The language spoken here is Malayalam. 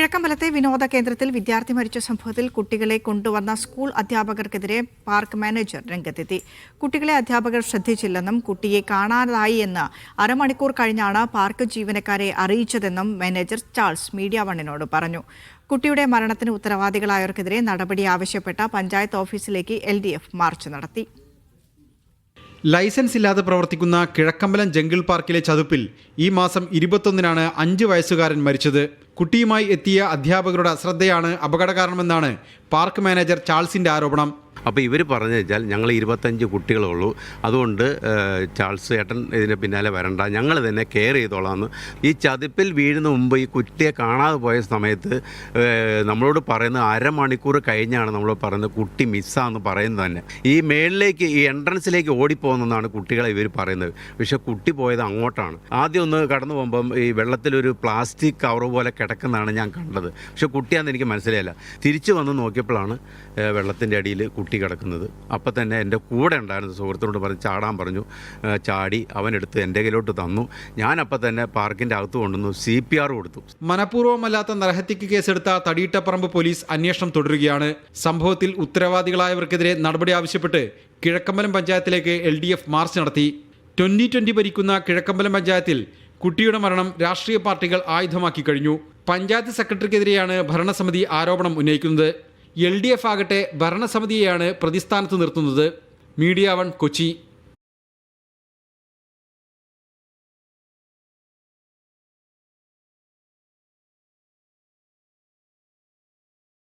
കിഴക്കമ്പലത്തെ വിനോദ കേന്ദ്രത്തിൽ വിദ്യാർത്ഥി മരിച്ച സംഭവത്തിൽ കുട്ടികളെ കൊണ്ടുവന്ന സ്കൂൾ അധ്യാപകർക്കെതിരെ പാർക്ക് മാനേജർ രംഗത്തെത്തി. കുട്ടികളെ അധ്യാപകർ ശ്രദ്ധിച്ചില്ലെന്നും കുട്ടിയെ കാണാതായി എന്ന് അരമണിക്കൂർ കഴിഞ്ഞാണ് പാർക്ക് ജീവനക്കാരെ അറിയിച്ചതെന്നും മാനേജർ ചാൾസ് മീഡിയ വണ്ണിനോട് പറഞ്ഞു. കുട്ടിയുടെ മരണത്തിന് ഉത്തരവാദികളായവർക്കെതിരെ നടപടി ആവശ്യപ്പെട്ട പഞ്ചായത്ത് ഓഫീസിലേക്ക് LDF മാർച്ച് നടത്തി. ലൈസൻസ് ഇല്ലാതെ പ്രവർത്തിക്കുന്ന കിഴക്കമ്പലം ജംഗിൾ പാർക്കിലെ ചതുപ്പിൽ ഈ മാസം 21-നാണ് 5 വയസ്സുകാരൻ മരിച്ചത്. കുട്ടിയുമായി എത്തിയ അധ്യാപകരുടെ അശ്രദ്ധയാണ് അപകട കാരണമെന്നാണ് പാർക്ക് മാനേജർ ചാൾസിന്റെ ആരോപണം. അപ്പോൾ ഇവർ പറഞ്ഞു വെച്ചാൽ ഞങ്ങൾ 25 കുട്ടികളേ ഉള്ളൂ, അതുകൊണ്ട് ചാൾസ് ഏട്ടൻ ഇതിന് പിന്നാലെ വരണ്ട, ഞങ്ങൾ തന്നെ കെയർ ചെയ്തോളാമെന്ന്. ഈ ചതിപ്പിൽ വീഴുന്ന മുമ്പ് ഈ കുട്ടിയെ കാണാതെ പോയ സമയത്ത് നമ്മളോട് പറയുന്നത് അരമണിക്കൂർ കഴിഞ്ഞാണ് നമ്മൾ പറയുന്നത് കുട്ടി മിസ്സാന്ന് പറയുന്നത് തന്നെ. ഈ മേളിലേക്ക് ഈ എൻട്രൻസിലേക്ക് ഓടിപ്പോകുന്നതാണ് കുട്ടികളെ ഇവർ പറയുന്നത്. പക്ഷേ കുട്ടി പോയത് അങ്ങോട്ടാണ്. ആദ്യം ഒന്ന് കടന്നു പോകുമ്പം ഈ വെള്ളത്തിലൊരു പ്ലാസ്റ്റിക് കവർ പോലെ കിടക്കുന്നതാണ് ഞാൻ കണ്ടത്. പക്ഷേ കുട്ടിയാണെന്ന് എനിക്ക് മനസ്സിലായില്ല. തിരിച്ചു വന്ന് നോക്കിയപ്പോഴാണ് വെള്ളത്തിൻ്റെ അടിയിൽ കുട്ടി കിടക്കുന്നത്. അപ്പം തന്നെ എൻ്റെ കൂടെ ഉണ്ടായിരുന്ന സുഹൃത്തിനോട് പറഞ്ഞ് ചാടാൻ പറഞ്ഞു. ചാടി അവനെടുത്ത് എൻ്റെ കയ്യിലോട്ട് തന്നു. ഞാൻ അപ്പം തന്നെ പാർക്കിൻ്റെ അകത്ത് കൊണ്ടുവന്നു CPR കൊടുത്തു. മനഃപൂർവ്വമല്ലാത്ത നരഹത്യക്ക് കേസെടുത്ത തടിയിട്ടപ്പറമ്പ് പോലീസ് അന്വേഷണം തുടരുകയാണ്. സംഭവത്തിൽ ഉത്തരവാദികളായവർക്കെതിരെ നടപടി ആവശ്യപ്പെട്ട് കിഴക്കമ്പലം പഞ്ചായത്തിലേക്ക് LDF മാർച്ച് നടത്തി. 2020 ഭരിക്കുന്ന കിഴക്കമ്പലം പഞ്ചായത്തിൽ കുട്ടിയുടെ മരണം രാഷ്ട്രീയ പാർട്ടികൾ ആയുധമാക്കി കഴിഞ്ഞു. പഞ്ചായത്ത് സെക്രട്ടറിക്കെതിരെയാണ് ഭരണസമിതി ആരോപണം ഉന്നയിക്കുന്നത്. LDF ആകട്ടെ ഭരണസമിതിയെയാണ് പ്രതിസ്ഥാനത്ത് നിർത്തുന്നത്. മീഡിയ 1 കൊച്ചി.